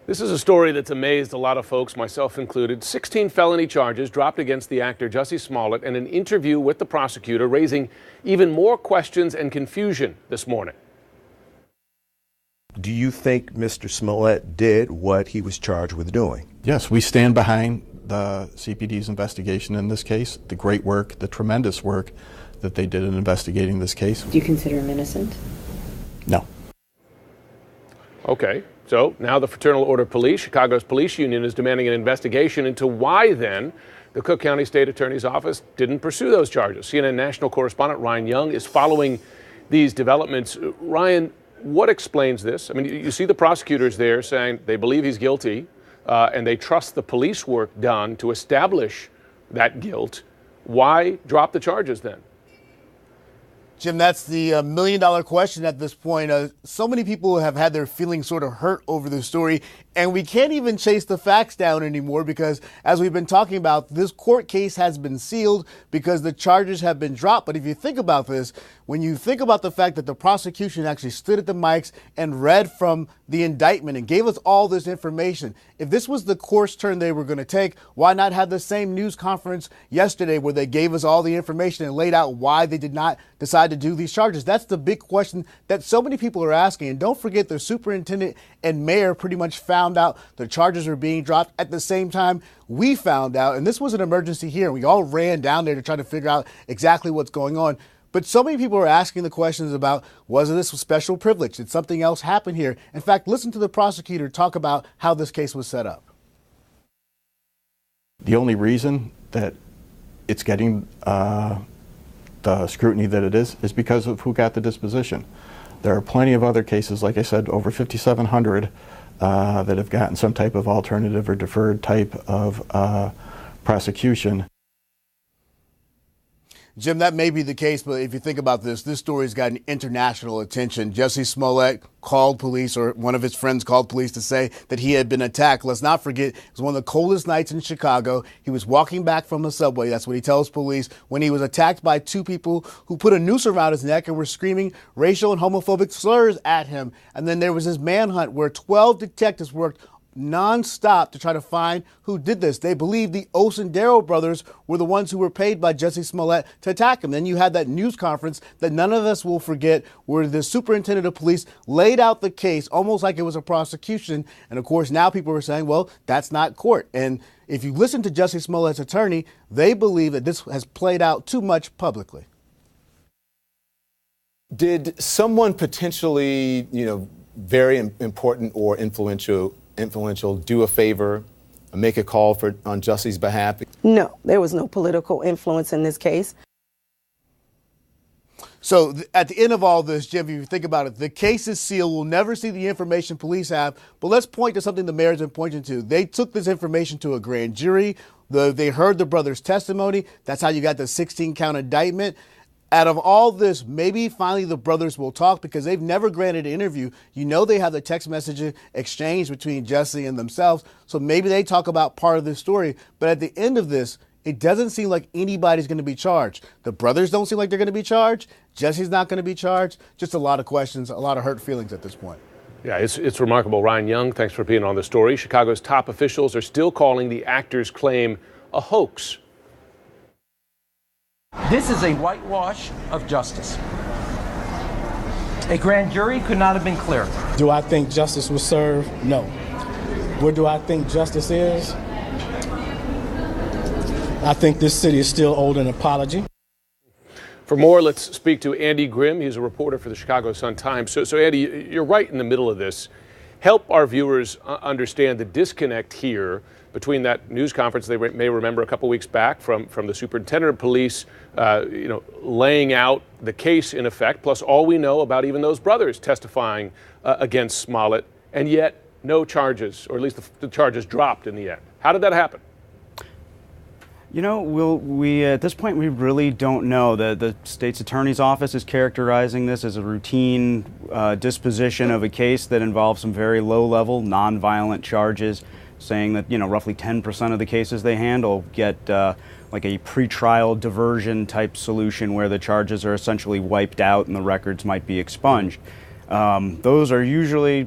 This is a story that's amazed a lot of folks, myself included. 16 felony charges dropped against the actor Jussie Smollett in an interview with the prosecutor, raising even more questions and confusion this morning. Do you think Mr. Smollett did what he was charged with doing? Yes, we stand behind the CPD's investigation in this case, the great work, the tremendous work that they did in investigating this case. Do you consider him innocent? No. Okay, so now the Fraternal Order of Police, Chicago's police union, is demanding an investigation into why then the Cook County State Attorney's Office didn't pursue those charges. CNN national correspondent Ryan Young is following these developments. Ryan, what explains this? I mean, you see the prosecutors there saying they believe he's guilty and they trust the police work done to establish that guilt. Why drop the charges then? Jim, that's the million-dollar question at this point. So many people have had their feelings sort of hurt over the story, and we can't even chase the facts down anymore because, as we've been talking about, this court case has been sealed because the charges have been dropped. But if you think about this, when you think about the fact that the prosecution actually stood at the mics and read from the indictment and gave us all this information, if this was the course turn they were going to take, why not have the same news conference yesterday where they gave us all the information and laid out why they did not decide to do these charges? That's the big question that so many people are asking. And don't forget, the superintendent and mayor pretty much found out the charges were being dropped at the same time we found out. And this was an emergency hearing. We all ran down there to try to figure out exactly what's going on. But so many people are asking the questions about, was this a special privilege? Did something else happen here? In fact, listen to the prosecutor talk about how this case was set up. The only reason that it's getting the scrutiny that it is because of who got the disposition. There are plenty of other cases, like I said, over 5,700 that have gotten some type of alternative or deferred type of prosecution. Jim, that may be the case, but if you think about this story's gotten international attention. Jussie Smollett called police, or one of his friends called police to say that he had been attacked. Let's not forget, it was one of the coldest nights in Chicago. He was walking back from the subway, that's what he tells police, when he was attacked by two people who put a noose around his neck and were screaming racial and homophobic slurs at him. And then there was this manhunt where 12 detectives worked non-stop to try to find who did this. They believe the Darrow brothers were the ones who were paid by Jussie Smollett to attack him. Then you had that news conference that none of us will forget where the superintendent of police laid out the case almost like it was a prosecution. And of course, now people are saying, well, that's not court. And if you listen to Jussie Smollett's attorney, they believe that this has played out too much publicly. Did someone potentially, very important or influential do a favor, make a call on Jussie's behalf? No, there was no political influence in this case. So at the end of all this, Jim, if you think about it, the case is sealed. We'll never see the information police have. But let's point to something the mayor's been pointing to. They took this information to a grand jury. They heard the brothers' testimony. That's how you got the 16-count indictment. Out of all this, maybe finally the brothers will talk because they've never granted an interview. They have the text message exchange between Jussie and themselves. So maybe they talk about part of this story. But at the end of this, it doesn't seem like anybody's going to be charged. The brothers don't seem like they're going to be charged. Jussie's not going to be charged. Just a lot of questions, a lot of hurt feelings at this point. Yeah, it's remarkable. Ryan Young, thanks for being on the story. Chicago's top officials are still calling the actor's claim a hoax. This is a whitewash of justice. A grand jury could not have been clearer. Do I think justice was served? No. Where do I think justice is? I think this city is still owed an apology. For more, let's speak to Andy Grimm. He's a reporter for the Chicago Sun-Times. So Andy, you're right in the middle of this. Help our viewers understand the disconnect here between that news conference they may remember a couple weeks back from the superintendent of police, laying out the case in effect, plus all we know about even those brothers testifying against Smollett, and yet no charges, or at least the charges dropped in the end. How did that happen? We at this point, we really don't know. The state's attorney's office is characterizing this as a routine disposition of a case that involves some very low-level, nonviolent charges, saying that, roughly 10% of the cases they handle get like a pretrial diversion type solution where the charges are essentially wiped out and the records might be expunged. Those are usually,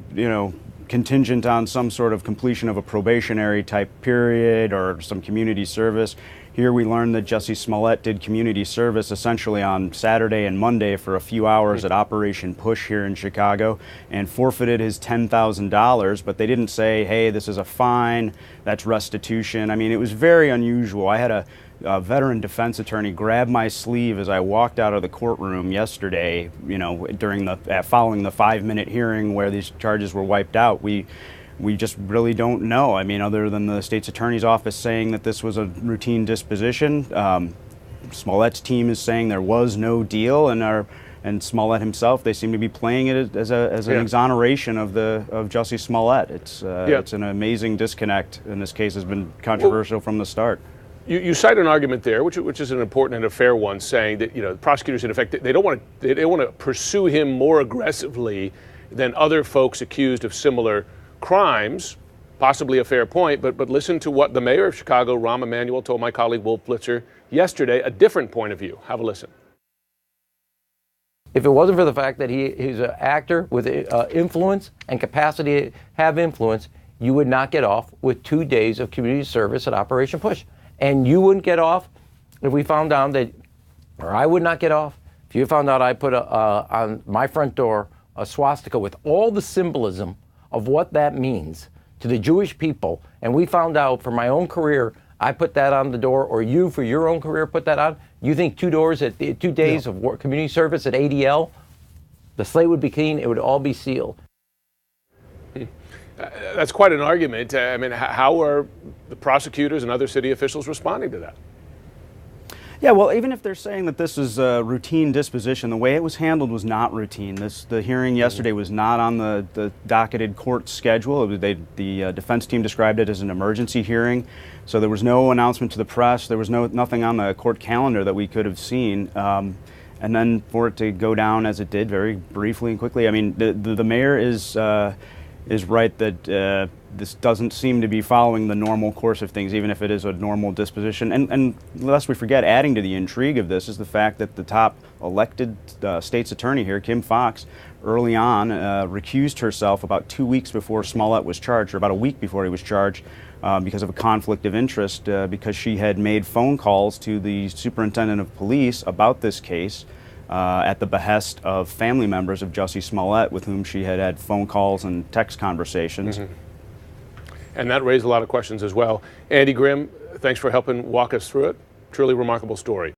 contingent on some sort of completion of a probationary type period or some community service. Here we learned that Jussie Smollett did community service essentially on Saturday and Monday for a few hours at Operation Push here in Chicago and forfeited his $10,000, but they didn't say, hey, this is a fine, that's restitution. I mean, it was very unusual. I had a veteran defense attorney grab my sleeve as I walked out of the courtroom yesterday, you know, during following the 5-minute hearing where these charges were wiped out. We just really don't know. I mean, other than the state's attorney's office saying that this was a routine disposition, Smollett's team is saying there was no deal, and Smollett himself, they seem to be playing it as an exoneration of Jussie Smollett. It's an amazing disconnect, and this case has been controversial from the start. You cite an argument there, which is an important and a fair one, saying that the prosecutors, in effect, they don't want to pursue him more aggressively than other folks accused of similar crimes. Possibly a fair point, but listen to what the mayor of Chicago, Rahm Emanuel, told my colleague Wolf Blitzer yesterday. A different point of view. Have a listen. If it wasn't for the fact that he's an actor with influence and capacity to have influence, you would not get off with 2 days of community service at Operation Push. And you wouldn't get off if we found out that, or I would not get off if you found out I put on my front door a swastika with all the symbolism of what that means to the Jewish people, and we found out for my own career I put that on the door, or you for your own career put that on. You think 2 days of community service at ADL, the slate would be clean, it would all be sealed. That's quite an argument. I mean, how are the prosecutors and other city officials responding to that? Yeah, well, even if they're saying that this is a routine disposition, the way it was handled was not routine. The hearing yesterday was not on the docketed court schedule. The defense team described it as an emergency hearing, so there was no announcement to the press. There was nothing on the court calendar that we could have seen. And then for it to go down as it did, very briefly and quickly, I mean, the mayor is right that this doesn't seem to be following the normal course of things, even if it is a normal disposition. And lest we forget, adding to the intrigue of this is the fact that the top elected state's attorney here, Kim Foxx, early on recused herself about 2 weeks before Smollett was charged, or about a week before he was charged, because of a conflict of interest, because she had made phone calls to the superintendent of police about this case, at the behest of family members of Jussie Smollett, with whom she had had phone calls and text conversations. Mm-hmm. And that raised a lot of questions as well. Andy Grimm, thanks for helping walk us through it. Truly remarkable story.